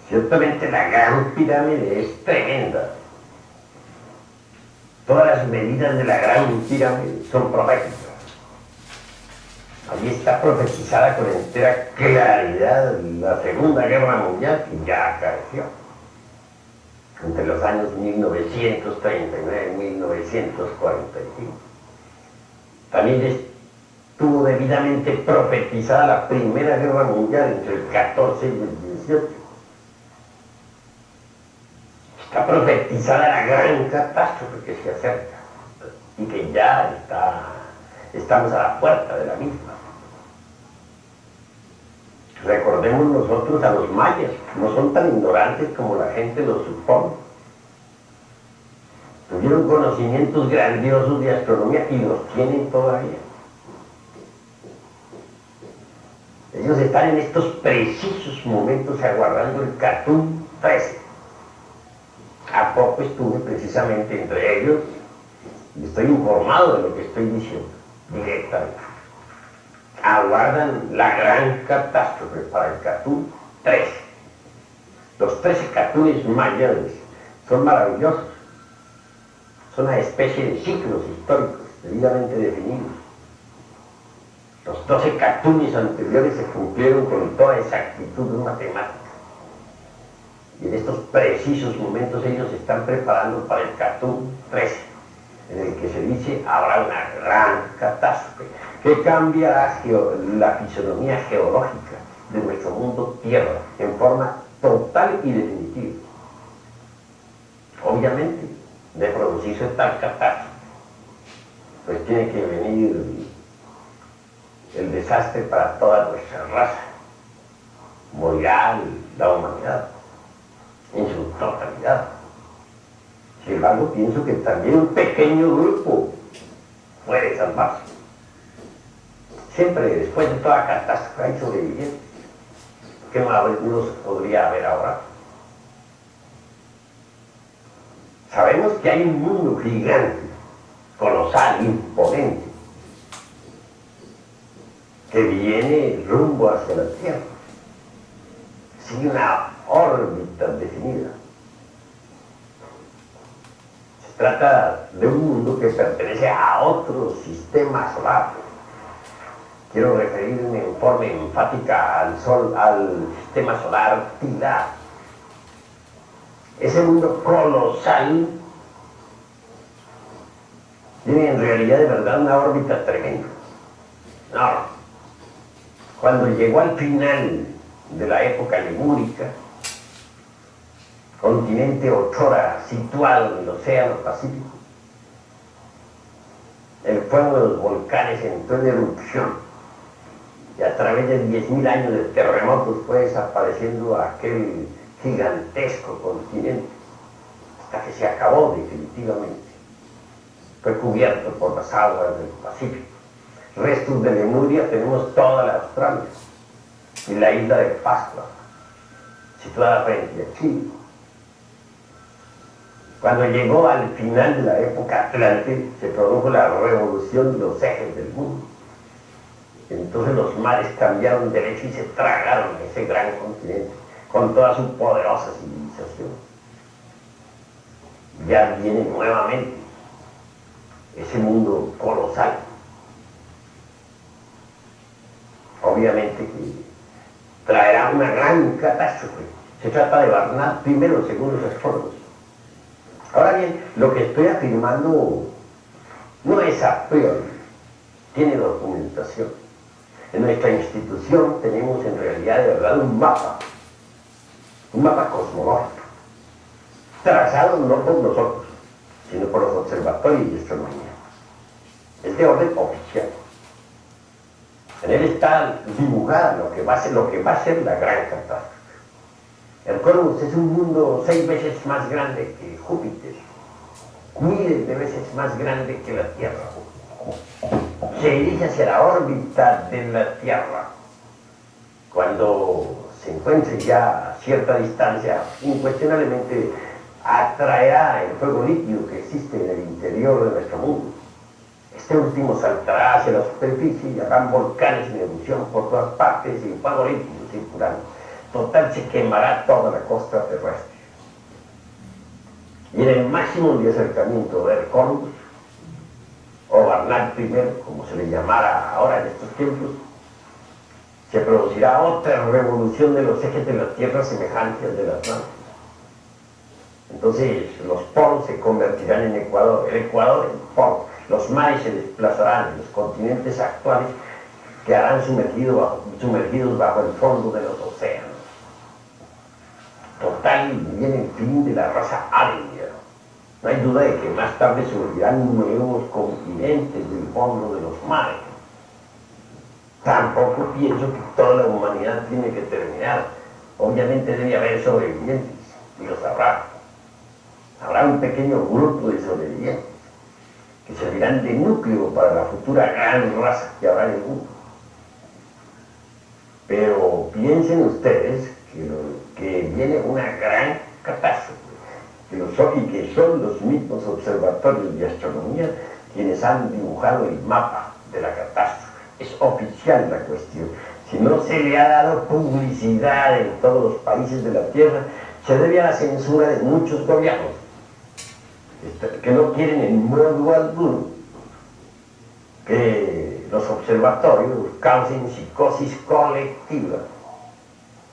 Ciertamente la Gran Pirámide es tremenda. Todas las medidas de la Gran Pirámide son proféticas. Allí está profetizada con entera claridad la Segunda Guerra Mundial, que ya acaeció entre los años 1939 y 1945. También estuvo debidamente profetizada la Primera Guerra Mundial entre el 14 y el 18. Está profetizada la gran catástrofe que se acerca y que ya estamos a la puerta de la misma. Recordemos nosotros a los mayas, no son tan ignorantes como la gente lo supone. Tuvieron conocimientos grandiosos de astronomía y los tienen todavía. Ellos están en estos precisos momentos aguardando el Catún 13. A poco estuve precisamente entre ellos y estoy informado de lo que estoy diciendo directamente. Aguardan la gran catástrofe para el Catún 13. Los 13 Catunes mayas son maravillosos. Son una especie de ciclos históricos debidamente definidos. Los 12 Catunes anteriores se cumplieron con toda exactitud matemática. Y en estos precisos momentos ellos se están preparando para el Catún 13, en el que se dice habrá una gran catástrofe que cambia la fisonomía geológica de nuestro mundo Tierra en forma total y definitiva. Obviamente, de producirse tal catástrofe, pues tiene que venir el desastre para toda nuestra raza. Morirá la humanidad en su totalidad. Sin embargo, pienso que también un pequeño grupo puede salvarse. Siempre, después de toda catástrofe, hay sobrevivientes. ¿Qué más nos podría haber ahora? Sabemos que hay un mundo gigante, colosal, imponente, que viene rumbo hacia la Tierra. Sigue una órbita definida. Se trata de un mundo que pertenece a otro sistema solar. Quiero referirme en forma enfática al sistema solar Tila. Ese mundo colosal tiene en realidad de verdad una órbita tremenda. No. Cuando llegó al final de la época lemúrica, continente otrora situado en el Océano Pacífico, el fuego de los volcanes entró en erupción y a través de 10.000 años de terremotos fue desapareciendo aquel gigantesco continente hasta que se acabó definitivamente. Fue cubierto por las aguas del Pacífico. Restos de Lemuria tenemos toda la Australia y la isla de Pascua, situada frente a Chile. Cuando llegó al final de la época Atlante, se produjo la revolución de los ejes del mundo. Entonces los mares cambiaron derecho y se tragaron ese gran continente con toda su poderosa civilización. Ya viene nuevamente ese mundo colosal. Obviamente que traerá una gran catástrofe. Se trata de Barnard primero, según los astrólogos. Ahora bien, lo que estoy afirmando no es a priori, tiene documentación. En nuestra institución tenemos en realidad de verdad un mapa cosmológico, trazado no por nosotros, sino por los observatorios de astronomía. Es de orden oficial. En él está dibujada lo que va a ser la gran catástrofe. El Cosmos es un mundo 6 veces más grande que Júpiter, miles de veces más grande que la Tierra. Se dirige hacia la órbita de la Tierra. Cuando se encuentre ya a cierta distancia, incuestionablemente atraerá el fuego líquido que existe en el interior de nuestro mundo. Este último saltará hacia la superficie y habrán volcanes en erupción por todas partes y fuego líquido circulando. Total, se quemará toda la costa terrestre. Y en el máximo de acercamiento del Columbus, o Barnard I, como se le llamara ahora en estos tiempos, se producirá otra revolución de los ejes de la Tierra semejante al del Atlántico. Entonces los polos se convertirán en Ecuador, el Ecuador en polo. Los mares se desplazarán, los continentes actuales quedarán sumergidos bajo el fondo de los océanos. Total, viene el fin de la raza aria. No hay duda de que más tarde surgirán nuevos continentes del fondo de los mares. Tampoco pienso que toda la humanidad tiene que terminar. Obviamente debe haber sobrevivientes, y los habrá. Habrá un pequeño grupo de sobrevivientes que servirán de núcleo para la futura gran raza que habrá en el mundo. Pero piensen ustedes que viene una gran catástrofe, y que son los mismos observatorios de astronomía quienes han dibujado el mapa de la catástrofe. Es oficial la cuestión. Si no se le ha dado publicidad en todos los países de la Tierra, se debe a la censura de muchos gobiernos que no quieren en modo alguno que los observatorios causen psicosis colectiva.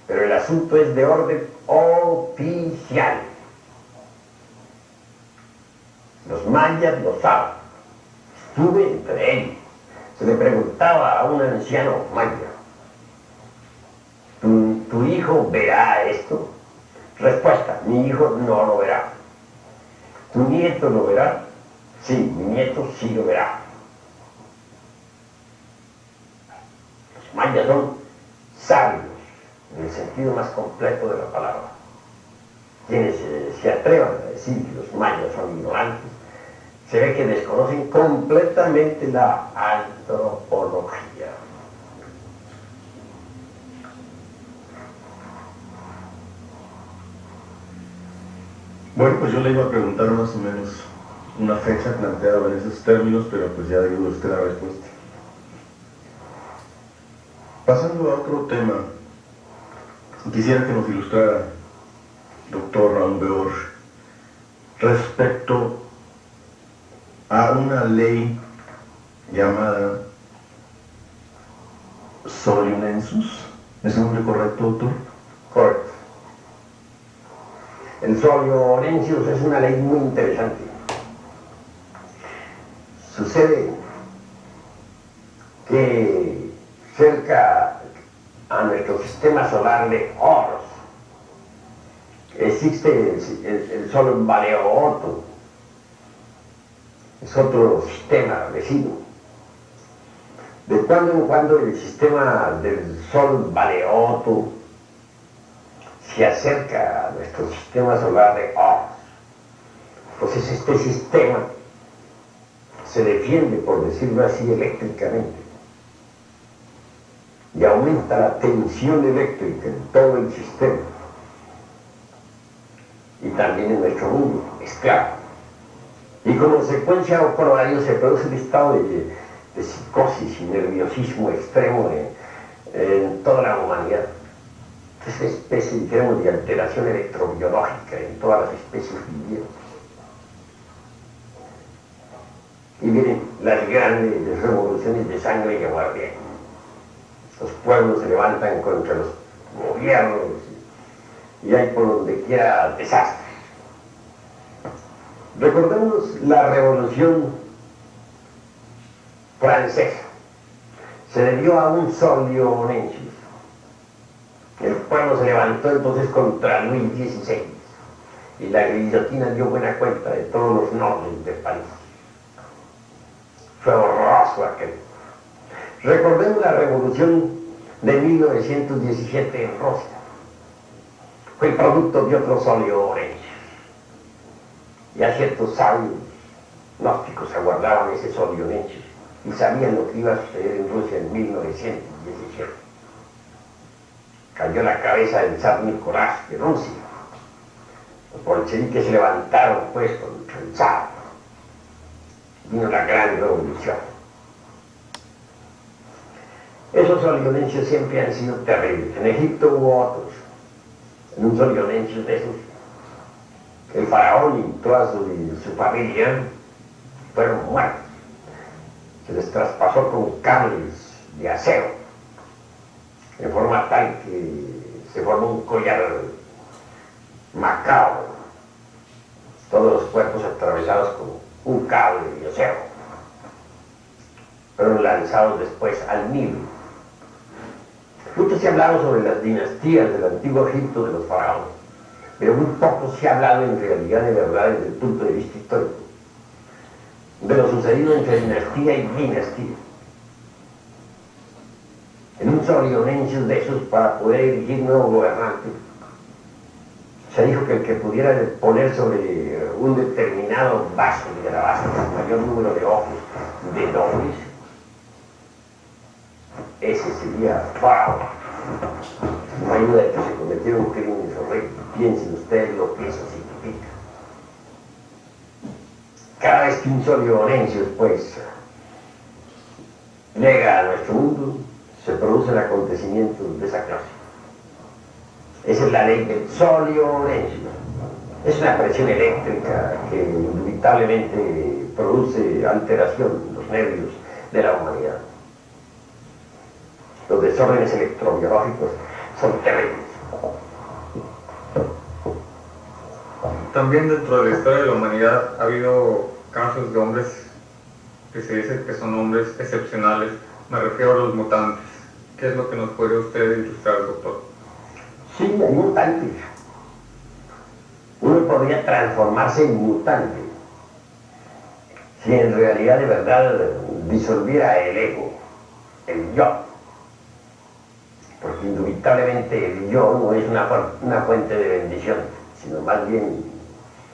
Pero el asunto es de orden oficial. Los mayas lo saben. Estuve entre ellos. Se le preguntaba a un anciano maya: ¿Tu hijo verá esto? Respuesta: mi hijo no lo verá. ¿Tu nieto lo verá? Sí, mi nieto sí lo verá. Los mayas son sabios, en el sentido más completo de la palabra. Quienes se atrevan a decir que los mayas son ignorantes, se ve que desconocen completamente la antropología. Bueno, pues yo le iba a preguntar más o menos una fecha planteada en esos términos, pero pues ya dio usted la respuesta. Pasando a otro tema, quisiera que nos ilustrara, doctor Raúl Beor, respecto a una ley llamada Solionensis. ¿Es el nombre correcto, doctor? Correcto. El Solionensis es una ley muy interesante. Sucede que cerca a nuestro sistema solar de Horus existe el Sol Baleoto. Es otro sistema vecino. De cuando en cuando el sistema del Sol Baleoto se acerca a nuestro sistema solar de Horus. Entonces este sistema se defiende, por decirlo así, eléctricamente, y aumenta la tensión eléctrica en todo el sistema y también en nuestro mundo, es claro. Y como consecuencia o por ello se produce un estado de psicosis y nerviosismo extremo en toda la humanidad. Es una especie, digamos, de alteración electrobiológica en todas las especies vivientes. Y miren, las grandes revoluciones de sangre y guardia. Los pueblos se levantan contra los gobiernos y hay por donde quiera desastres. Recordemos la Revolución Francesa. Se debió a un Solionensis. El pueblo se levantó entonces contra Luis XVI y la guillotina dio buena cuenta de todos los nobles de París. Fue horroroso aquel. Recordemos la revolución de 1917 en Rusia. Fue el producto de otro Solionensis. Ya ciertos sabios gnósticos aguardaban ese Solionensis y sabían lo que iba a suceder en Rusia en 1917. Cayó la cabeza del zar Nicolás de Rusia. Los bolcheviques se levantaron pues contra el zar. Vino la gran revolución. Esos Solionenses siempre han sido terribles. En Egipto hubo otros. en un Solionensis de esos, el faraón y toda su familia fueron muertos. Se les traspasó con cables de acero, en forma tal que se formó un collar macabro, todos los cuerpos atravesados con un cable de acero. Fueron lanzados después al Nilo. Mucho se ha hablado sobre las dinastías del antiguo Egipto de los faraones, pero muy poco se ha hablado en realidad de verdad desde el punto de vista histórico, de lo sucedido entre dinastía y dinastía. En un Solionensis de esos, para poder elegir nuevo gobernante, se dijo que el que pudiera poner sobre un determinado vaso de alabastro el mayor número de ojos de nobles, ese sería faraón. No hay duda de que se cometieron crímenes horribles. Piensen ustedes lo que eso significa. Cada vez que un Solionensis, pues, llega a nuestro mundo, se producen acontecimientos de esa clase. Esa es la ley del Solionensis. Es una presión eléctrica que inevitablemente produce alteración en los nervios de la humanidad. Los desórdenes electrobiológicos son terribles. También dentro de la historia de la humanidad ha habido casos de hombres que se dice que son hombres excepcionales. Me refiero a los mutantes. ¿Qué es lo que nos puede usted ilustrar, doctor? Sí, hay mutantes. Uno podría transformarse en mutante si en realidad de verdad disolviera el ego, el yo. Porque indubitablemente el yo no es una fuente de bendición, sino más bien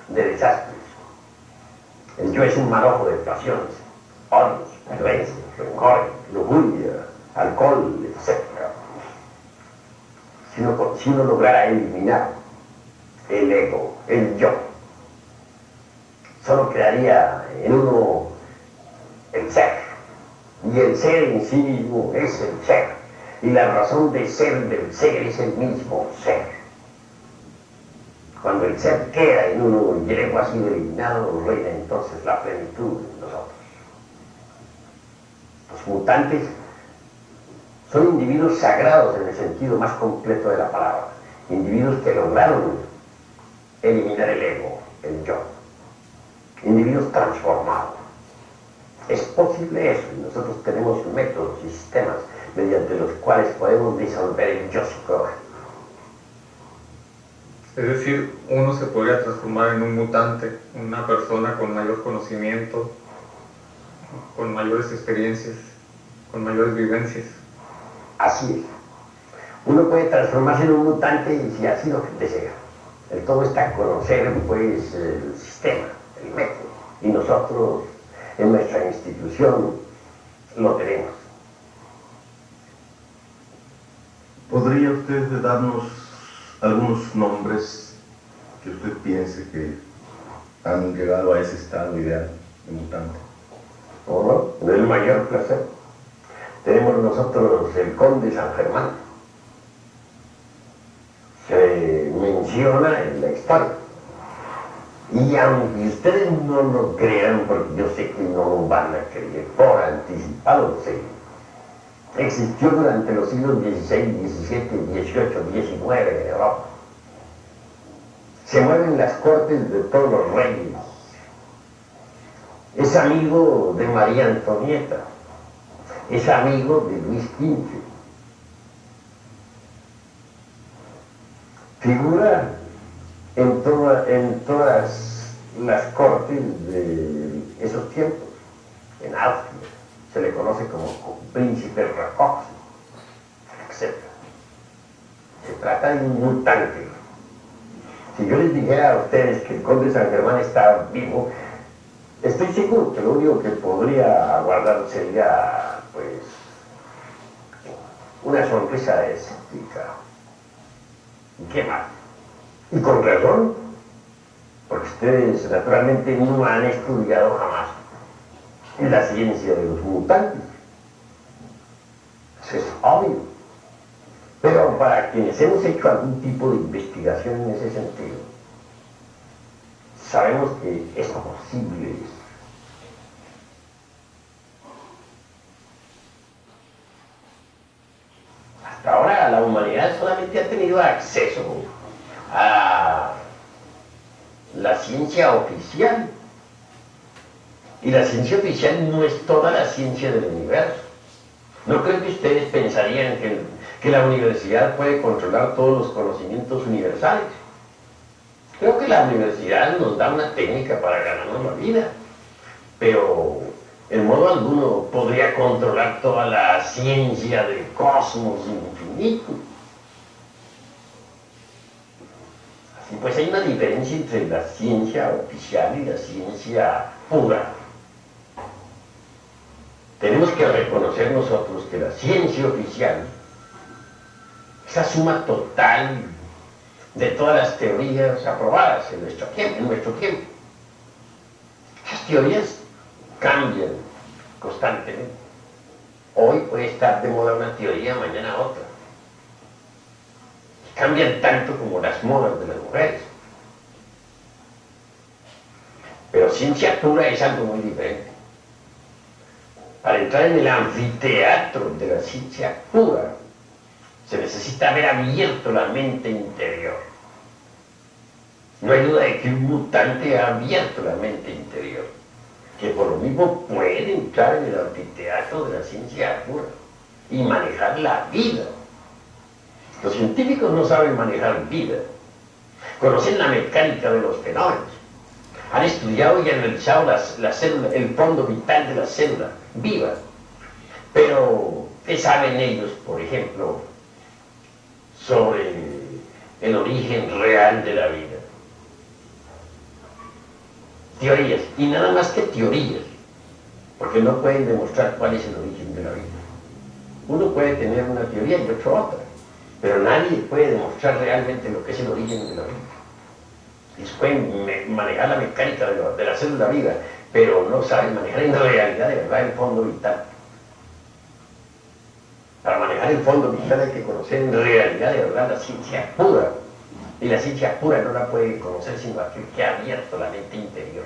de desastres. El yo es un manojo de pasiones, odios, violencia, rencor, lujuria, alcohol, etc. Si uno lograra eliminar el ego, el yo, solo quedaría en uno el ser. Y el ser en sí mismo es el ser. Y la razón de ser del ser es el mismo ser. Cuando el ser queda en uno y el ego ha sido eliminado, reina entonces la plenitud en nosotros. Los mutantes son individuos sagrados en el sentido más completo de la palabra. Individuos que lograron eliminar el ego, el yo. Individuos transformados. Es posible eso, y nosotros tenemos métodos y sistemas mediante los cuales podemos disolver el yo psicológico. Es decir, uno se podría transformar en un mutante, una persona con mayor conocimiento, con mayores experiencias, con mayores vivencias. Así es. Uno puede transformarse en un mutante si así lo desea. El todo está a conocer, pues, el sistema, el método. Y nosotros, en nuestra institución, lo tenemos. ¿Podría usted darnos algunos nombres que usted piense que han llegado a ese estado ideal de mutante? ¿O no? Es el mayor placer. Tenemos nosotros el conde San Germán. Se menciona en la historia. Y aunque ustedes no lo crean, porque yo sé que no lo van a creer por anticipado, lo sé, existió durante los siglos XVI, XVII, XVIII, XIX en Europa. Se mueve en las cortes de todos los reyes. Es amigo de María Antonieta. Es amigo de Luis XV. Figura en todas las cortes de esos tiempos. En Austria se le conoce como príncipe Rákóczi, etc. Se trata de un mutante. Si yo les dijera a ustedes que el conde San Germán está vivo, estoy seguro que lo único que podría aguardar sería, pues, una sonrisa escéptica. ¿Y qué más? Y con razón, porque ustedes naturalmente no han estudiado jamás la ciencia de los mutantes. Eso es obvio. Pero Pero para quienes hemos hecho algún tipo de investigación en ese sentido, sabemos que es posible eso. Hasta ahora la humanidad solamente ha tenido acceso a la ciencia oficial. Y la ciencia oficial no es toda la ciencia del universo. No creo que ustedes pensarían que la universidad puede controlar todos los conocimientos universales. Creo que la universidad nos da una técnica para ganarnos la vida, pero en modo alguno podría controlar toda la ciencia del cosmos infinito. Así pues hay una diferencia entre la ciencia oficial y la ciencia pura. Tenemos que reconocer nosotros que la ciencia oficial, esa suma total de todas las teorías aprobadas en nuestro tiempo. Esas teorías cambian constantemente. Hoy puede estar de moda una teoría, mañana otra. Cambian tanto como las modas de las mujeres. Pero ciencia pura es algo muy diferente. Para entrar en el anfiteatro de la ciencia pura, se necesita haber abierto la mente interior. No hay duda de que un mutante ha abierto la mente interior, que por lo mismo puede entrar en el anfiteatro de la ciencia pura y manejar la vida. Los científicos no saben manejar vida, conocen la mecánica de los fenómenos, han estudiado y analizado la célula, el fondo vital de la célula viva, pero ¿qué saben ellos, por ejemplo, sobre el origen real de la vida? Teorías, y nada más que teorías, porque no pueden demostrar cuál es el origen de la vida. Uno puede tener una teoría y otro otra, pero nadie puede demostrar realmente lo que es el origen de la vida. Ellos pueden manejar la mecánica de la célula viva, pero no saben manejar en realidad de verdad el fondo vital. Para manejar el fondo vital hay que conocer en realidad de verdad la ciencia pura. Y la ciencia pura no la puede conocer sino aquel que ha abierto la mente interior.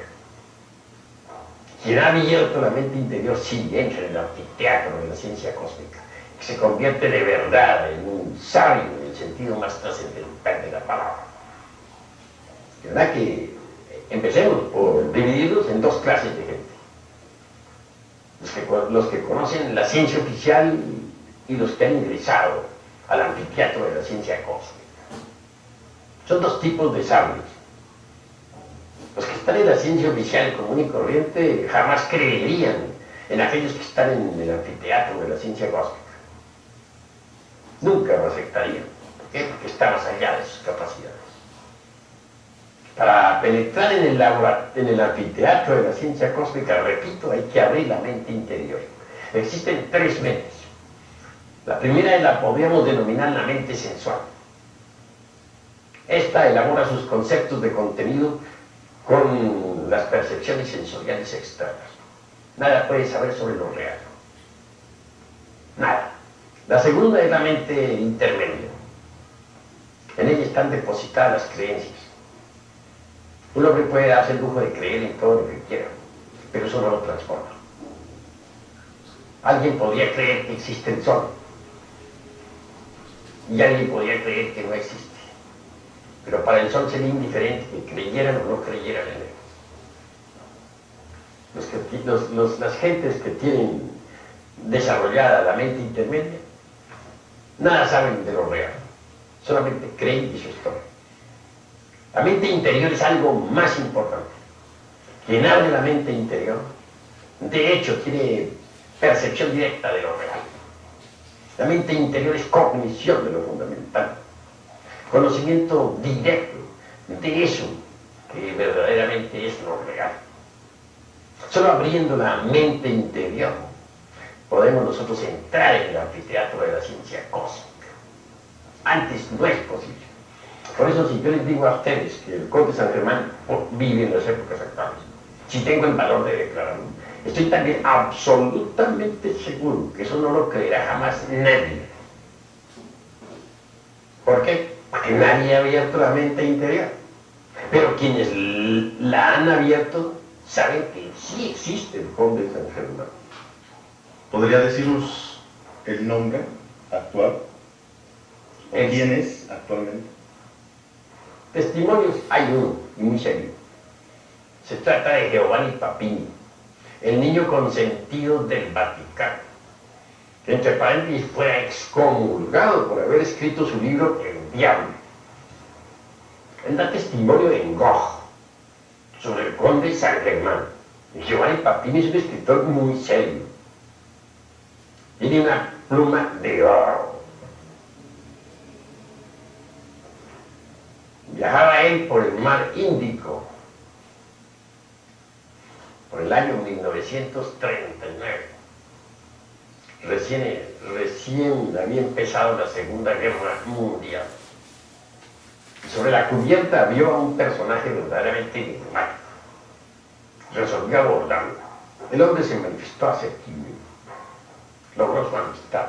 Quien ha abierto la mente interior sí entra en el anfiteatro de la ciencia cósmica, que se convierte de verdad en un sabio en el sentido más trascendental de la palabra. De verdad que empecemos por dividirlos en dos clases de gente. Los que conocen la ciencia oficial y los que han ingresado al anfiteatro de la ciencia cósmica. Son dos tipos de sabios. Los que están en la ciencia oficial común y corriente jamás creerían en aquellos que están en el anfiteatro de la ciencia cósmica. Nunca lo aceptarían. ¿Por qué? Porque está más allá de sus capacidades. Para penetrar en el anfiteatro de la ciencia cósmica, repito, hay que abrir la mente interior. Existen tres mentes. La primera la podríamos denominar la mente sensual. Esta elabora sus conceptos de contenido con las percepciones sensoriales externas. Nada puede saber sobre lo real. Nada. La segunda es la mente intermedia. En ella están depositadas las creencias. Un hombre puede darse el lujo de creer en todo lo que quiera, pero eso no lo transforma. Alguien podría creer que existe el sol, y alguien podría creer que no existe. Pero para el sol sería indiferente que creyeran o no creyeran en él. Las gentes que tienen desarrollada la mente intermedia, nada saben de lo real, solamente creen y eso es todo. La mente interior es algo más importante. Quien abre la mente interior, de hecho, tiene percepción directa de lo real. La mente interior es cognición de lo fundamental, conocimiento directo de eso que verdaderamente es lo real. Solo abriendo la mente interior podemos nosotros entrar en el anfiteatro de la ciencia cósmica. Antes no es posible. Por eso si yo les digo a ustedes que el conde San Germán vive en las épocas actuales, si tengo el valor de declararlo, estoy también absolutamente seguro que eso no lo creerá jamás nadie. ¿Por qué? Porque nadie ha abierto la mente interior. Pero quienes la han abierto saben que sí existe el conde San Germán. ¿Podría decirnos el nombre actual? ¿O quién es actualmente? Testimonios hay uno, y muy serio. Se trata de Giovanni Papini, el niño consentido del Vaticano, que entre paréntesis fue excomulgado por haber escrito su libro El Diablo. Él da testimonio en Gogh sobre el conde San Germán. Y Giovanni Papini es un escritor muy serio. Tiene una pluma de oro. Viajaba él por el mar Índico por el año 1939. Recién había empezado la Segunda Guerra Mundial. Sobre la cubierta vio a un personaje verdaderamente enigmático. Resolvió abordarlo. El hombre se manifestó asequible. Logró su amistad.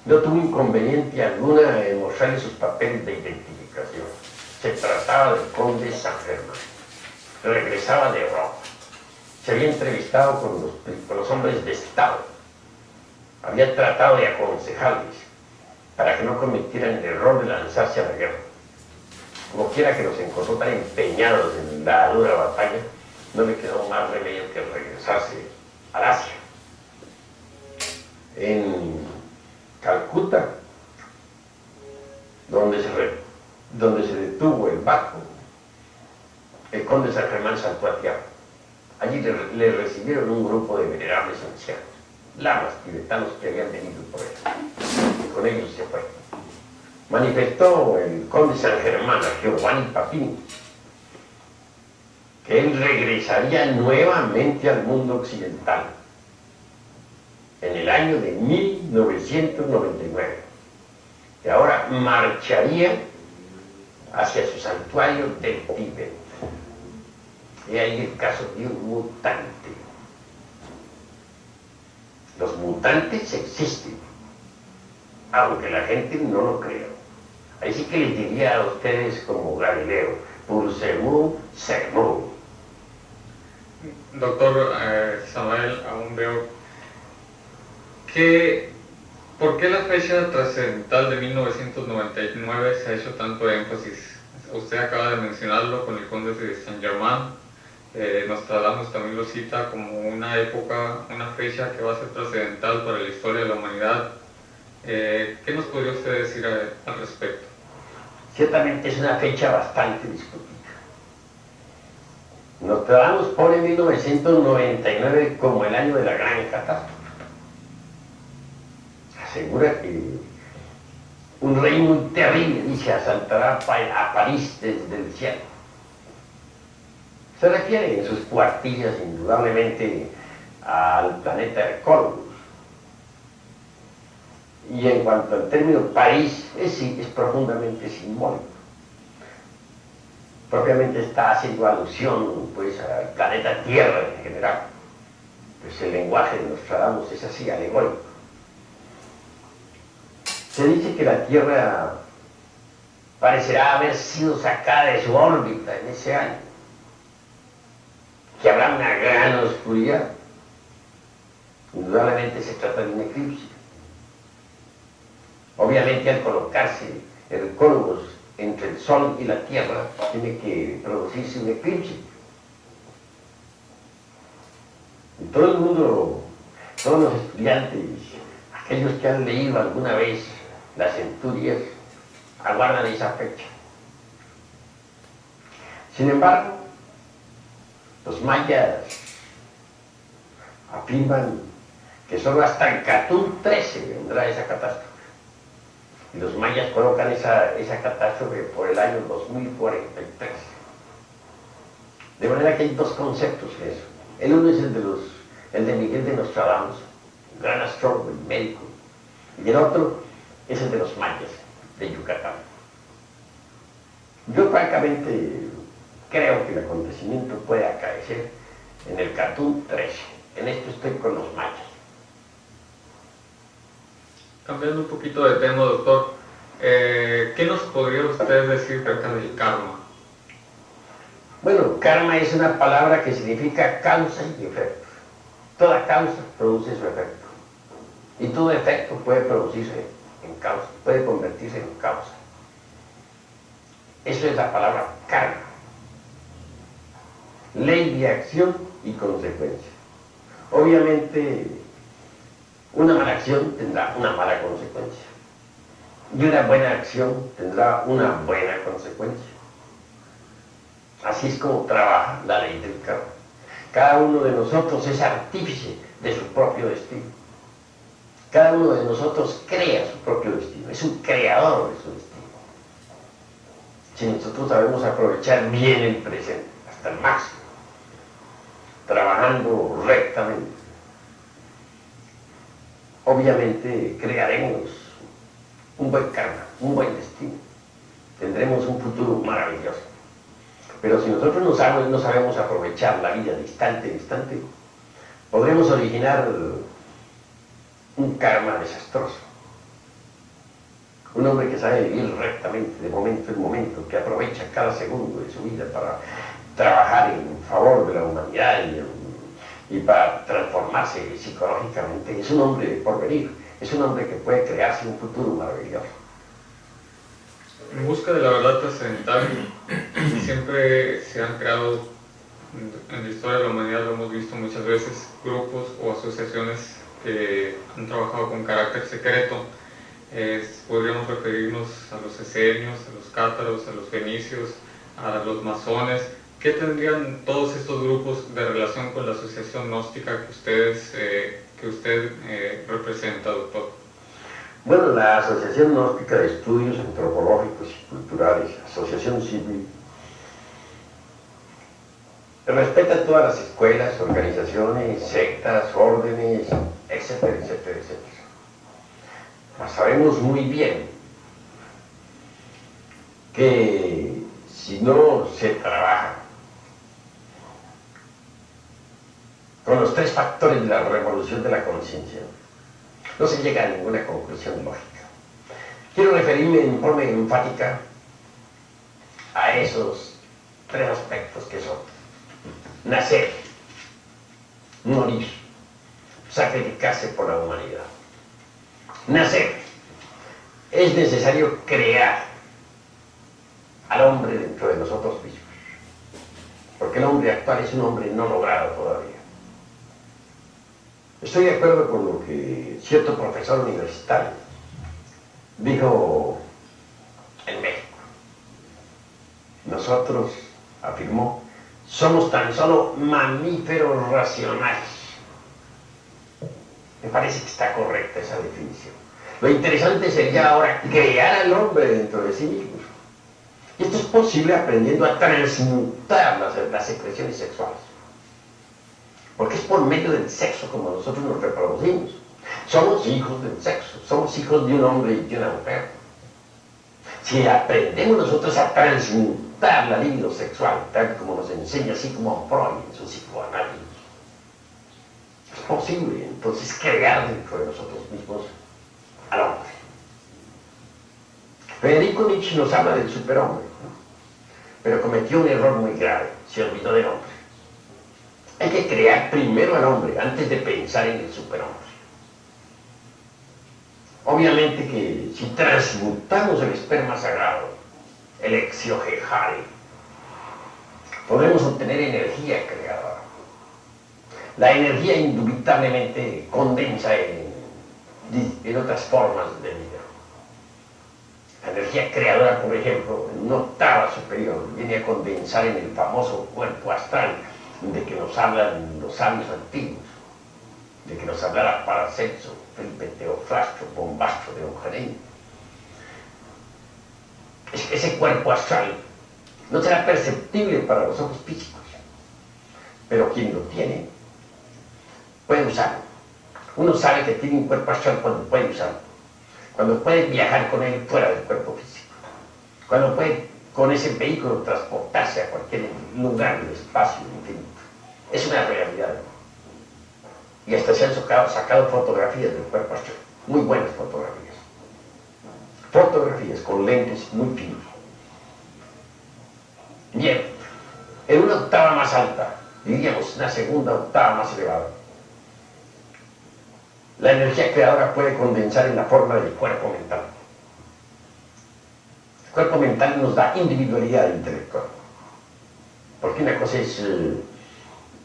No tuvo inconveniente alguna en mostrarle sus papeles de identificación. Se trataba del conde San Germán. Regresaba de Europa. Se había entrevistado con los hombres de Estado. Había tratado de aconsejarles para que no cometieran el error de lanzarse a la guerra. Como quiera que los encontró tan empeñados en la dura batalla, no le quedó más remedio que regresarse al Asia. En Calcuta, donde se detuvo el barco, el conde San Germán saltó a tierra. Allí le recibieron un grupo de venerables ancianos, lamas tibetanos que habían venido por él. Y con ellos se fue. Manifestó el conde San Germán a Giovanni Papini que él regresaría nuevamente al mundo occidental en el año de 1999, que ahora marcharía hacia su santuario del Tíbet. Y ahí el caso de un mutante. Los mutantes existen, aunque la gente no lo crea. Ahí sí que les diría a ustedes como Galileo, pur sermum, sermum. Doctor Samael, aún veo ¿por qué la fecha trascendental de 1999 se ha hecho tanto énfasis? Usted acaba de mencionarlo con el conde de San Germán. Nostradamus también lo cita como una época, una fecha que va a ser trascendental para la historia de la humanidad. ¿Qué nos podría usted decir al respecto? Ciertamente es una fecha bastante discutida. Nostradamus pone 1999 como el año de la gran catástrofe. Asegura que un rey muy terrible, dice, asaltará a París desde el cielo. Se refiere en sus cuartillas indudablemente al planeta Hercólogos. Y en cuanto al término París, es profundamente simbólico. Propiamente está haciendo alusión pues, al planeta Tierra en general. Pues el lenguaje de Nostradamus es así, alegórico. Se dice que la Tierra parecerá haber sido sacada de su órbita en ese año, que habrá una gran oscuridad. Indudablemente se trata de un eclipse. Obviamente al colocarse Hercólogos entre el Sol y la Tierra, tiene que producirse un eclipse. Y todo el mundo, todos los estudiantes, aquellos que han leído alguna vez las centurias, aguardan esa fecha. Sin embargo, los mayas afirman que solo hasta el Catún 13 vendrá esa catástrofe. Y los mayas colocan esa catástrofe por el año 2043. De manera que hay dos conceptos en eso. El uno es el de Miguel de Nostradamus, gran astrólogo y médico. Y el otro es el de los mayas de Yucatán. Yo francamente creo que el acontecimiento puede acaecer en el Catún 13. En esto estoy con los mayas. Cambiando un poquito de tema, doctor, ¿Qué nos podría usted decir acerca del karma? Bueno, karma es una palabra que significa causa y efecto. Toda causa produce su efecto. Y todo efecto puede producirse en causa, puede convertirse en causa. Eso es la palabra karma. Ley de acción y consecuencia. Obviamente, una mala acción tendrá una mala consecuencia. Y una buena acción tendrá una buena consecuencia. Así es como trabaja la ley del karma. Cada uno de nosotros es artífice de su propio destino. Cada uno de nosotros crea su propio destino, es un creador de su destino. Si nosotros sabemos aprovechar bien el presente, hasta el máximo, trabajando rectamente, obviamente crearemos un buen karma, un buen destino. Tendremos un futuro maravilloso. Pero si nosotros no sabemos aprovechar la vida de instante en instante, podremos originar un karma desastroso. Un hombre que sabe vivir rectamente, de momento en momento, que aprovecha cada segundo de su vida para trabajar en favor de la humanidad y para transformarse psicológicamente, es un hombre de porvenir, es un hombre que puede crearse un futuro maravilloso. En busca de la verdad trascendental, siempre se han creado, en la historia de la humanidad lo hemos visto muchas veces, grupos o asociaciones que han trabajado con carácter secreto. Podríamos referirnos a los esenios, a los cátaros, a los fenicios, a los masones. ¿Qué tendrían todos estos grupos de relación con la asociación gnóstica que usted representa, doctor? Bueno, la Asociación Gnóstica de Estudios Antropológicos y Culturales, Asociación Civil, respeta todas las escuelas, organizaciones, sectas, órdenes, etcétera, etcétera, etcétera. Mas sabemos muy bien que si no se trabaja con los tres factores de la revolución de la conciencia, no se llega a ninguna conclusión lógica. Quiero referirme en forma enfática a esos tres aspectos que son: nacer, morir, sacrificarse por la humanidad. Nacer. Es necesario crear al hombre dentro de nosotros mismos, porque el hombre actual es un hombre no logrado todavía. Estoy de acuerdo con lo que cierto profesor universitario dijo en México. Nosotros, afirmó, somos tan solo mamíferos racionales. Me parece que está correcta esa definición. Lo interesante sería ahora crear al hombre dentro de sí mismo. Y esto es posible aprendiendo a transmutar las secreciones sexuales. Porque es por medio del sexo como nosotros nos reproducimos. Somos hijos del sexo, somos hijos de un hombre y de una mujer. Si aprendemos nosotros a transmutar la libido sexual, tal como nos enseña Sigmund Freud en su psicoanálisis, es posible entonces crear dentro de nosotros mismos al hombre. Federico Nietzsche nos habla del superhombre, ¿no? Pero cometió un error muy grave, se olvidó del hombre. Hay que crear primero al hombre antes de pensar en el superhombre. Obviamente que si transmutamos el esperma sagrado, el exiogeare, podremos obtener energía creadora. La energía indubitablemente condensa en otras formas de vida. La energía creadora, por ejemplo, en una octava superior, viene a condensar en el famoso cuerpo astral de que nos hablan los sabios antiguos, de que nos hablara Paracelso, Felipe Teofrasto, Bombastro de Eugenio. Ese cuerpo astral no será perceptible para los ojos físicos, pero quien lo tiene puede usarlo. Uno sabe que tiene un cuerpo astral cuando puede usarlo, cuando puede viajar con él fuera del cuerpo físico, cuando puede con ese vehículo transportarse a cualquier lugar del espacio infinito. Es una realidad. Y hasta se han sacado fotografías del cuerpo astral, muy buenas fotografías. fotografías con lentes muy finos. Bien, en una octava más alta, diríamos una segunda octava más elevada, la energía creadora puede condensar en la forma del cuerpo mental. El cuerpo mental nos da individualidad intelectual, porque una cosa es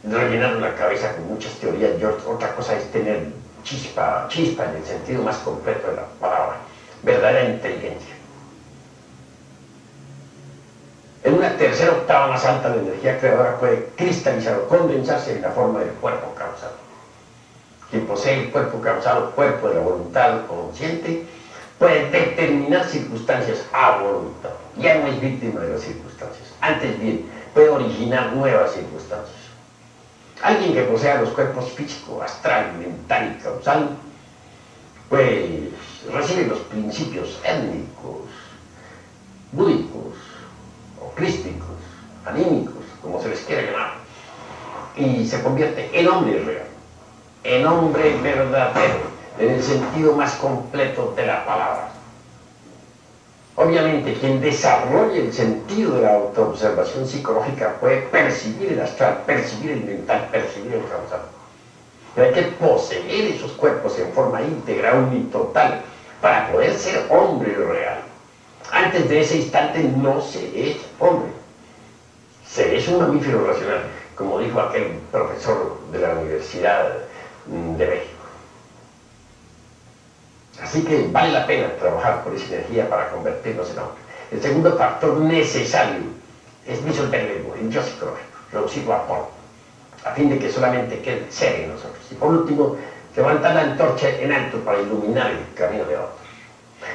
rellenar la cabeza con muchas teorías y otra cosa es tener chispa en el sentido más completo de la palabra, verdadera inteligencia. En una tercera octava más alta, la energía creadora puede cristalizar o condensarse en la forma del cuerpo causal. Quien posee el cuerpo causal o cuerpo de la voluntad consciente puede determinar circunstancias a voluntad. Ya no es víctima de las circunstancias. Antes bien, puede originar nuevas circunstancias. Alguien que posea los cuerpos físico, astral, mental y causal, pues recibe los principios étnicos, búdicos, o crísticos, anímicos, como se les quiera llamar, y se convierte en hombre real, en hombre verdadero, en el sentido más completo de la palabra. Obviamente, quien desarrolle el sentido de la autoobservación psicológica puede percibir el astral, percibir el mental, percibir el causal. Pero hay que poseer esos cuerpos en forma íntegra, unitotal, para poder ser hombre real. Antes de ese instante no se es hombre. Se es un mamífero racional, como dijo aquel profesor de la Universidad de México. Así que vale la pena trabajar por esa energía para convertirnos en hombre. El segundo factor necesario es disolver el ego, el yo psicológico, reducirlo a polvo, a fin de que solamente quede ser en nosotros. Y por último, levantar la antorcha en alto para iluminar el camino de otros.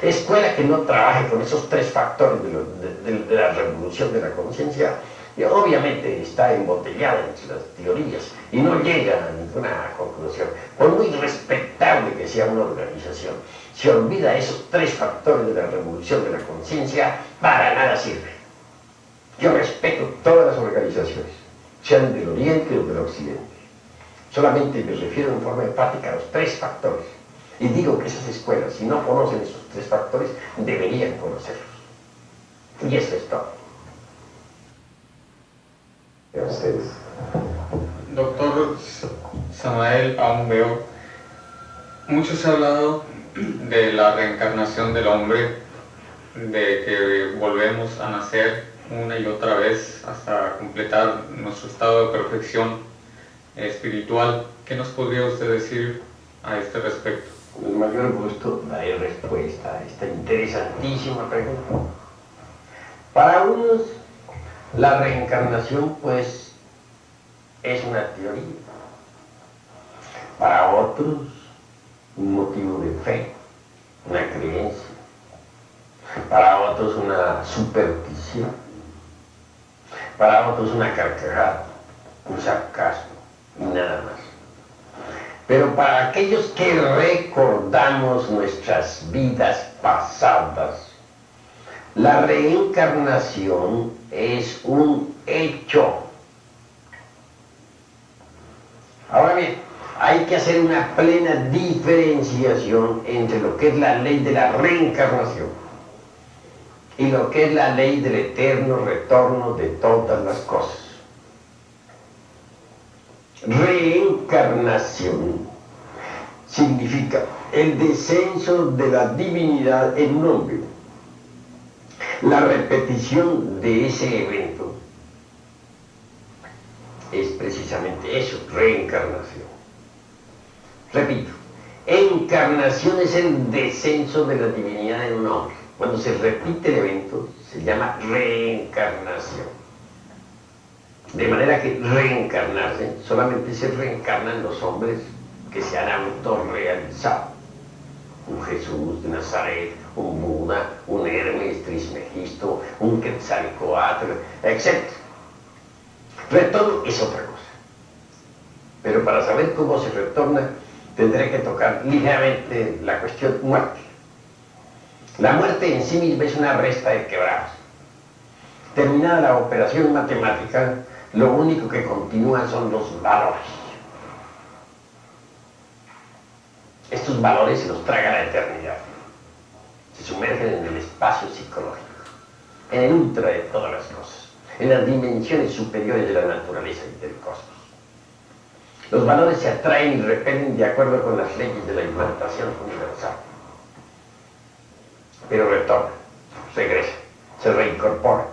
Escuela que no trabaje con esos tres factores de la revolución de la conciencia, y obviamente está embotellada entre las teorías y no llega a ninguna conclusión. Por muy respetable que sea una organización, si olvida esos tres factores de la revolución de la conciencia, para nada sirve. Yo respeto todas las organizaciones, sean del Oriente o del Occidente. Solamente me refiero en forma enfática a los tres factores. Y digo que esas escuelas, si no conocen esos tres factores, deberían conocerlos. Y eso es todo. A ustedes. Doctor Samael Aún Veo, mucho se ha hablado de la reencarnación del hombre, de que volvemos a nacer una y otra vez hasta completar nuestro estado de perfección espiritual. ¿Qué nos podría usted decir a este respecto? Con el mayor gusto daré respuesta a esta interesantísima pregunta. Para unos, la reencarnación, pues, es una teoría. Para otros, un motivo de fe, una creencia. Para otros, una superstición. Para otros, una carcajada, un sarcasmo y nada más. Pero para aquellos que recordamos nuestras vidas pasadas, la reencarnación es un hecho. Ahora bien, hay que hacer una plena diferenciación entre lo que es la ley de la reencarnación y lo que es la ley del eterno retorno de todas las cosas. Reencarnación significa el descenso de la divinidad en un hombre, la repetición de ese evento. Es precisamente eso, reencarnación. Repito, encarnación es el descenso de la divinidad en un hombre. Cuando se repite el evento, se llama reencarnación. De manera que reencarnarse, solamente se reencarnan los hombres que se han autorrealizado. Un Jesús de Nazaret, un Buda, un Hermes Trismegisto, un Quetzalcóatl, etc. Retorno es otra cosa. Pero para saber cómo se retorna, tendré que tocar ligeramente la cuestión muerte. La muerte en sí misma es una resta de quebrados. Terminada la operación matemática, lo único que continúa son los valores. Estos valores se los traga la eternidad. se sumergen en el espacio psicológico, en el ultra de todas las cosas, en las dimensiones superiores de la naturaleza y del cosmos. Los valores se atraen y repelen de acuerdo con las leyes de la implantación universal. Pero retornan, regresan, se reincorporan.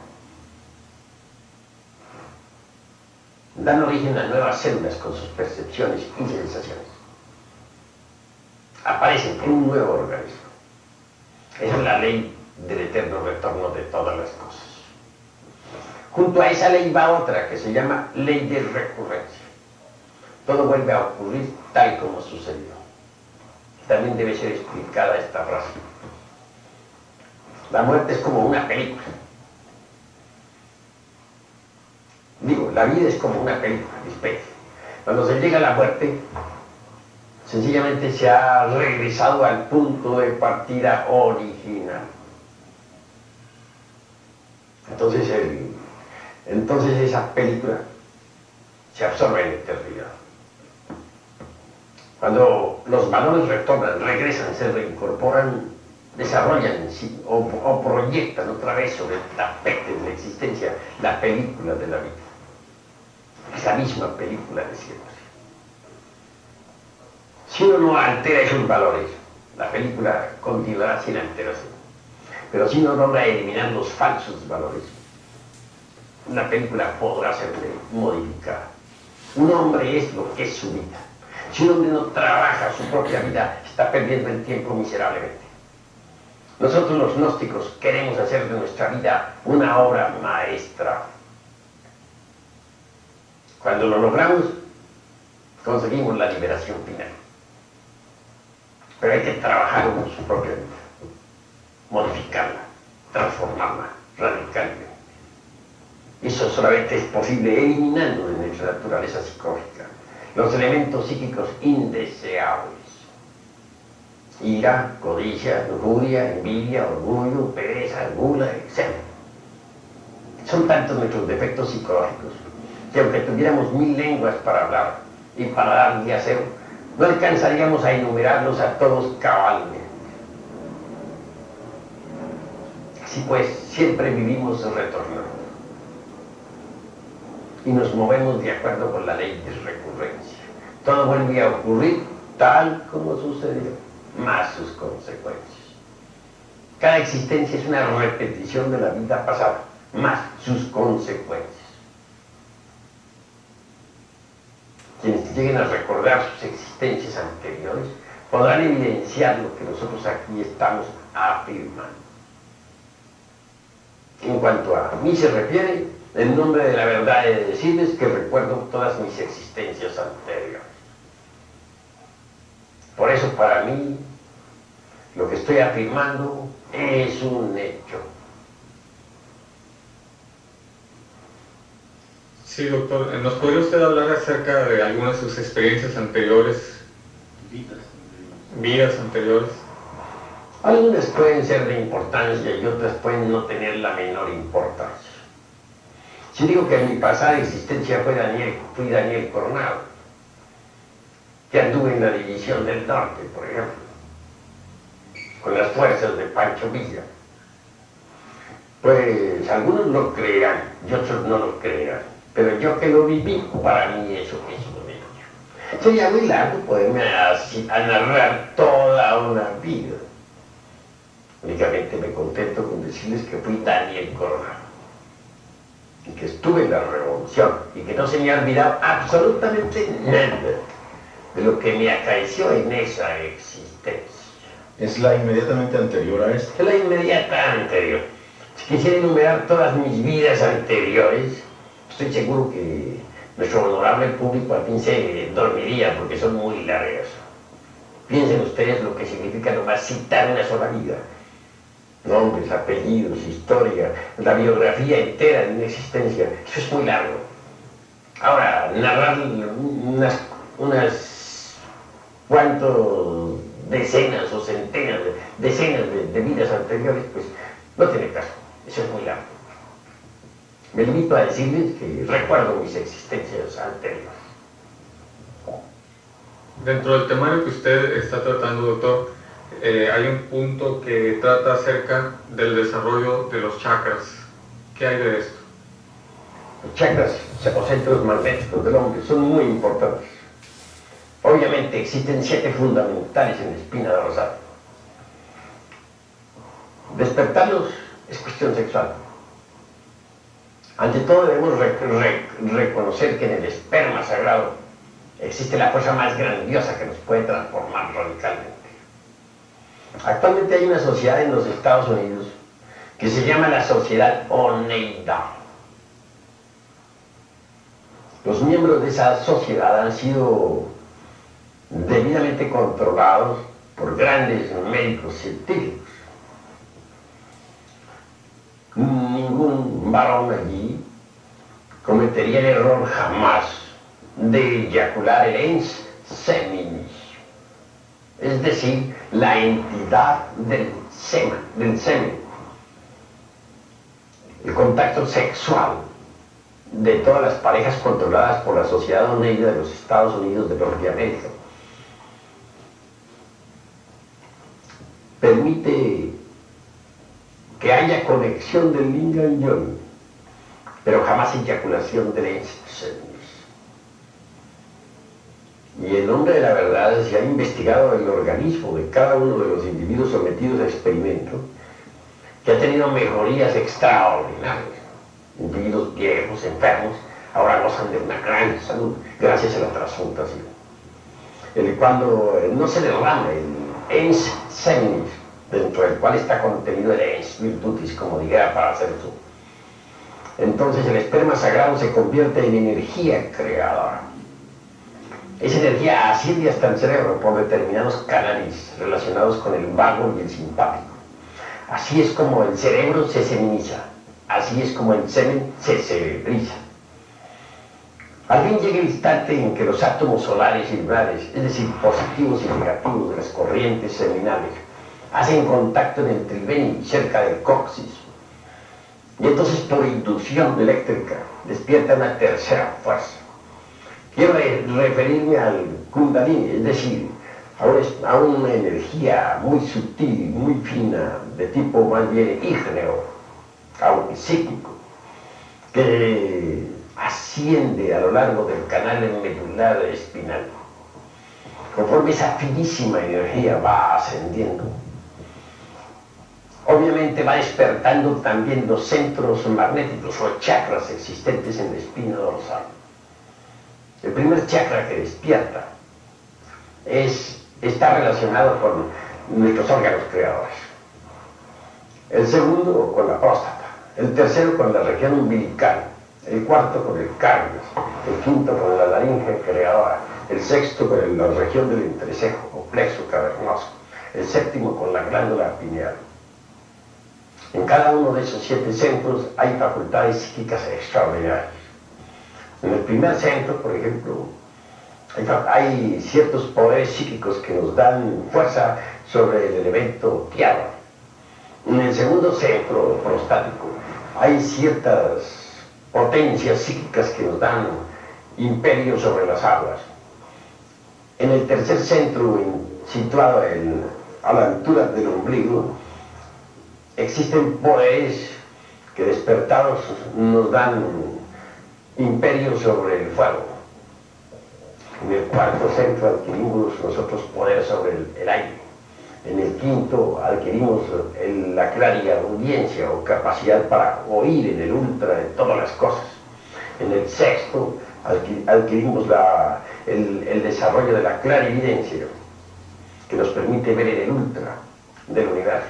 Dan origen a nuevas células con sus percepciones y sensaciones. Aparecen en un nuevo organismo. Esa es la ley del eterno retorno de todas las cosas. Junto a esa ley va otra que se llama ley de recurrencia. Todo vuelve a ocurrir tal como sucedió. También debe ser explicada esta frase. La muerte es como una película. Digo, la vida es como una película, especie. Cuando se llega a la muerte, sencillamente se ha regresado al punto de partida original. Entonces esa película se absorbe en eternidad. Cuando los valores retornan, regresan, se reincorporan, desarrollan o proyectan otra vez sobre el tapete de la existencia la película de la vida. Esa misma película de siempre. Si uno no altera esos valores, la película continuará sin alteración. Pero si uno logra eliminar los falsos valores, la película podrá ser modificada. Un hombre es lo que es su vida. Si un hombre no trabaja su propia vida, está perdiendo el tiempo miserablemente. Nosotros los gnósticos queremos hacer de nuestra vida una obra maestra. Cuando lo logramos, conseguimos la liberación final. Pero hay que trabajar con su propia vida, modificarla, transformarla radicalmente. Eso solamente es posible eliminando de nuestra naturaleza psicológica los elementos psíquicos indeseables. Ira, codicia, lujuria, envidia, orgullo, pereza, gula, etc. Son tantos nuestros defectos psicológicos que aunque tuviéramos 1000 lenguas para hablar y para dar y hacer, no alcanzaríamos a enumerarlos a todos cabalmente. Así pues, siempre vivimos retornando y nos movemos de acuerdo con la ley de recurrencia. Todo vuelve a ocurrir tal como sucedió, más sus consecuencias. Cada existencia es una repetición de la vida pasada, más sus consecuencias. Quienes lleguen a recordar sus existencias anteriores podrán evidenciar lo que nosotros aquí estamos afirmando. En cuanto a mí se refiere, en nombre de la verdad he de decirles que recuerdo todas mis existencias anteriores. Por eso para mí lo que estoy afirmando es un hecho. Sí, doctor. ¿Nos podría usted hablar acerca de algunas de sus experiencias anteriores? Vidas anteriores. Algunas pueden ser de importancia y otras pueden no tener la menor importancia. Si digo que en mi pasada existencia fui Daniel Coronado, que anduve en la división del norte, por ejemplo, con las fuerzas de Pancho Villa, pues algunos lo creerán y otros no lo creerán, pero yo que lo viví, para mí eso es un hecho. Sería muy largo poderme narrar toda una vida. Únicamente me contento con decirles que fui Daniel Coronado y que estuve en la revolución y que no se me ha olvidado absolutamente nada de lo que me acaeció en esa existencia. ¿Es la inmediatamente anterior a esta? Es la inmediata anterior. Si quisiera enumerar todas mis vidas anteriores, estoy seguro que nuestro honorable público al fin se dormiría porque son muy largas. Piensen ustedes lo que significa nomás citar una sola vida. Nombres, apellidos, historia, la biografía entera de una existencia. Eso es muy largo. Ahora, narrar unas cuantos decenas o centenas, decenas de vidas anteriores, pues no tiene caso. Eso es muy largo. Me limito a decirles que recuerdo mis existencias anteriores. Dentro del temario que usted está tratando, doctor, hay un punto que trata acerca del desarrollo de los chakras. ¿Qué hay de esto? Los chakras o centros magnéticos del hombre son muy importantes. Obviamente existen 7 fundamentales en la espina dorsal. Despertarlos es cuestión sexual. Ante todo debemos reconocer que en el esperma sagrado existe la fuerza más grandiosa que nos puede transformar radicalmente. Actualmente hay una sociedad en los Estados Unidos que se llama la Sociedad Oneida. Los miembros de esa sociedad han sido debidamente controlados por grandes médicos científicos. Ningún varón allí cometería el error jamás de eyacular el ens seminis, es decir, la entidad del semen. El contacto sexual de todas las parejas controladas por la Sociedad Oneida de los Estados Unidos de Norteamérica permite que haya conexión del lingam yoni, pero jamás eyaculación del ens seminis. Y en nombre de la verdad se ha investigado el organismo de cada uno de los individuos sometidos a experimento, que ha tenido mejorías extraordinarias. Individuos viejos, enfermos, ahora gozan de una gran salud gracias a la transmutación. Cuando no se derrama el ens seminis, dentro del cual está contenido el ens virtutis, como dijera para hacer tú, entonces el esperma sagrado se convierte en energía creadora. Esa energía asciende hasta el cerebro por determinados canales relacionados con el vago y el simpático. Así es como el cerebro se seminiza, así es como el semen se cerebriza. Al fin llega el instante en que los átomos solares y lunares, es decir, positivos y negativos de las corrientes seminales, hacen contacto en el triveni cerca del coxis. Y entonces por inducción eléctrica despierta una tercera fuerza. Quiero referirme al kundalini, es decir, a una energía muy sutil, muy fina, de tipo más bien ígneo, aunque psíquico, que asciende a lo largo del canal medular espinal. Conforme esa finísima energía va ascendiendo, obviamente va despertando también los centros magnéticos o chakras existentes en la espina dorsal. El primer chakra que despierta está relacionado con nuestros órganos creadores. El segundo con la próstata, el tercero con la región umbilical, el cuarto con el cardias, el quinto con la laringe creadora, el sexto con la región del entrecejo o plexo cavernoso, el séptimo con la glándula pineal. En cada uno de esos 7 centros hay facultades psíquicas extraordinarias. En el primer centro, por ejemplo, hay ciertos poderes psíquicos que nos dan fuerza sobre el elemento tierra. En el segundo centro prostático hay ciertas potencias psíquicas que nos dan imperio sobre las aguas. En el tercer centro, situado a la altura del ombligo, existen poderes que despertados nos dan imperio sobre el fuego. En el cuarto centro adquirimos nosotros poder sobre el aire. En el quinto adquirimos la clariaudiencia o capacidad para oír en el ultra de todas las cosas. En el sexto adquirimos el desarrollo de la clarividencia, que nos permite ver en el ultra del universo.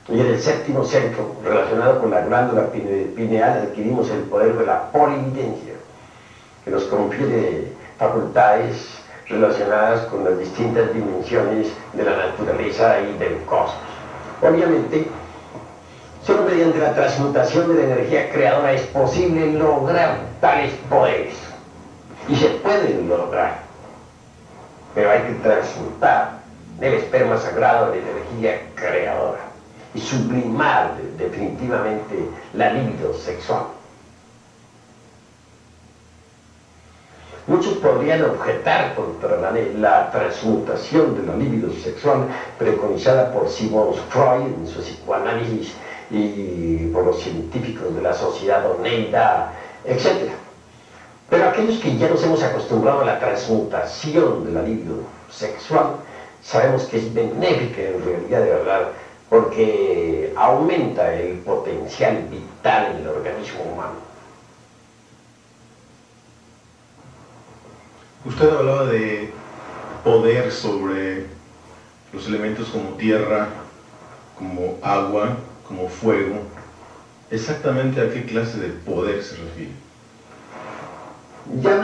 Y en el séptimo centro, relacionado con la glándula pineal, adquirimos el poder de la polividencia, que nos confiere facultades relacionadas con las distintas dimensiones de la naturaleza y del cosmos. Obviamente, solo mediante la transmutación de la energía creadora es posible lograr tales poderes. Y se pueden lograr, pero hay que transmutar el esperma sagrado de energía creadora y sublimar definitivamente la libido sexual. Muchos podrían objetar contra la transmutación de la libido sexual preconizada por Sigmund Freud en su psicoanálisis y por los científicos de la sociedad Oneida, etc. Pero aquellos que ya nos hemos acostumbrado a la transmutación de la libido sexual, sabemos que es benéfica en realidad de verdad, porque aumenta el potencial vital en el organismo humano. Usted hablaba de poder sobre los elementos como tierra, como agua, como fuego. ¿Exactamente a qué clase de poder se refiere? Ya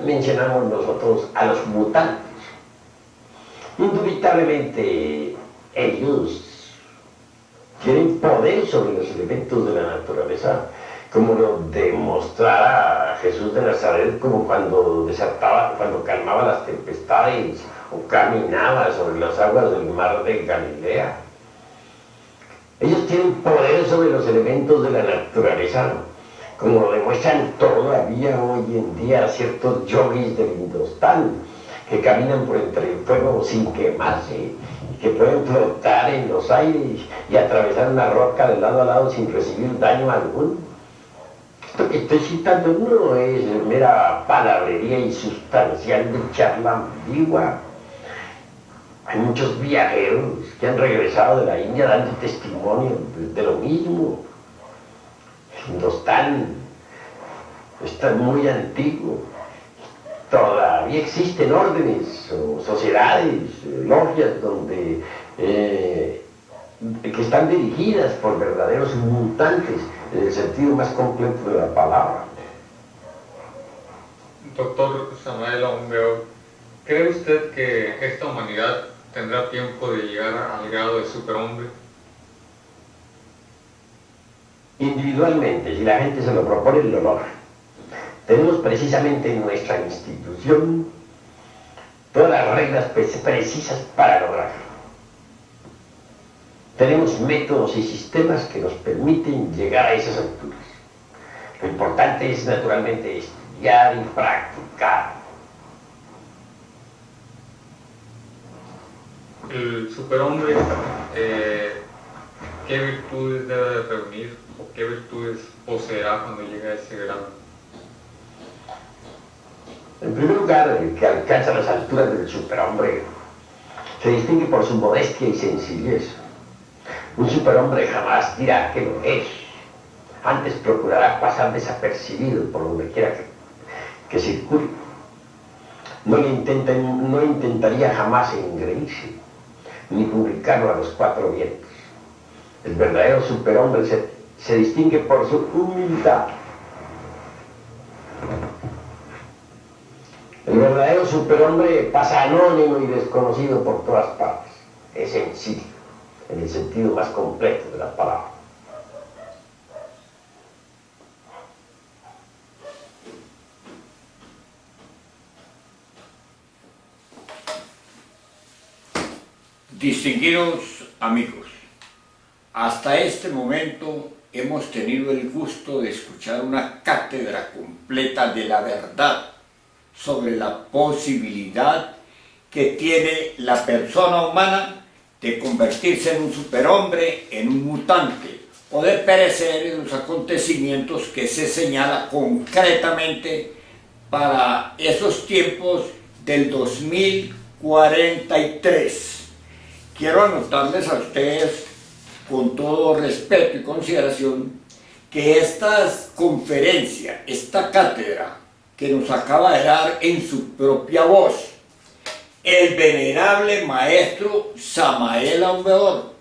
mencionamos nosotros a los mutantes. Indubitablemente ellos tienen poder sobre los elementos de la naturaleza, como lo demostrara Jesús de Nazaret, como cuando desataba, cuando calmaba las tempestades o caminaba sobre las aguas del mar de Galilea. Ellos tienen poder sobre los elementos de la naturaleza, como lo demuestran todavía hoy en día ciertos yogis del Hindustán, que caminan por entre el fuego sin quemarse, que pueden flotar en los aires y atravesar una roca de lado a lado sin recibir daño alguno. Esto que estoy citando no es mera palabrería insustancial de charla ambigua. Hay muchos viajeros que han regresado de la India dando testimonio de lo mismo. Hindustán está muy antiguo. Todavía existen órdenes o sociedades, logias, donde que están dirigidas por verdaderos mutantes, en el sentido más completo de la palabra. Doctor Samael Aumbeor, ¿cree usted que esta humanidad tendrá tiempo de llegar al grado de superhombre? Individualmente, si la gente se lo propone, lo logra. Tenemos precisamente en nuestra institución todas las reglas precisas para lograrlo. Tenemos métodos y sistemas que nos permiten llegar a esas alturas. Lo importante es naturalmente estudiar y practicar. El superhombre, ¿qué virtudes debe de reunir o qué virtudes poseerá cuando llegue a ese grado? En primer lugar, el que alcanza las alturas del superhombre se distingue por su modestia y sencillez. Un superhombre jamás dirá que lo es. Antes procurará pasar desapercibido por donde quiera que circule. No intentaría jamás engreírse, ni publicarlo a los cuatro vientos. El verdadero superhombre se distingue por su humildad. El verdadero superhombre pasa anónimo y desconocido por todas partes. Es sencillo, en el sentido más completo de la palabra. Distinguidos amigos, hasta este momento hemos tenido el gusto de escuchar una cátedra completa de la verdad sobre la posibilidad que tiene la persona humana de convertirse en un superhombre, en un mutante, o de perecer en los acontecimientos que se señala concretamente para esos tiempos del 2043. Quiero anotarles a ustedes, con todo respeto y consideración, que esta conferencia, esta cátedra que nos acaba de dar en su propia voz el venerable maestro Samael Aumbeor,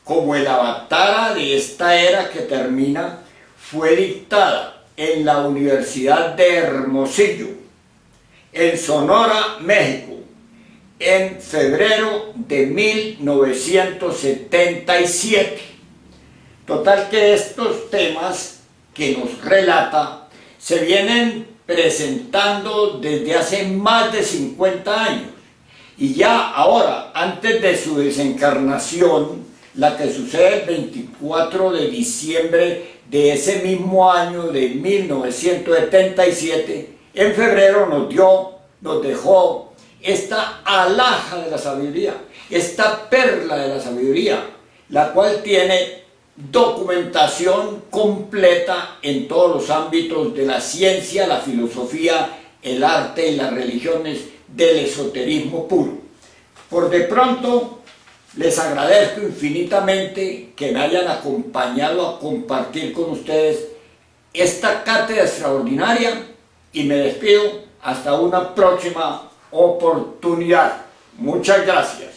como el avatara de esta era que termina, fue dictada en la Universidad de Hermosillo, en Sonora, México, en febrero de 1977. Total que estos temas que nos relata se vienen presentando desde hace más de 50 años. Y ya ahora, antes de su desencarnación, la que sucede el 24 de diciembre de ese mismo año de 1977, en febrero nos dejó esta alhaja de la sabiduría, esta perla de la sabiduría, la cual tiene documentación completa en todos los ámbitos de la ciencia, la filosofía, el arte y las religiones del esoterismo puro. Por de pronto, les agradezco infinitamente que me hayan acompañado a compartir con ustedes esta cátedra extraordinaria y me despido hasta una próxima oportunidad. Muchas gracias.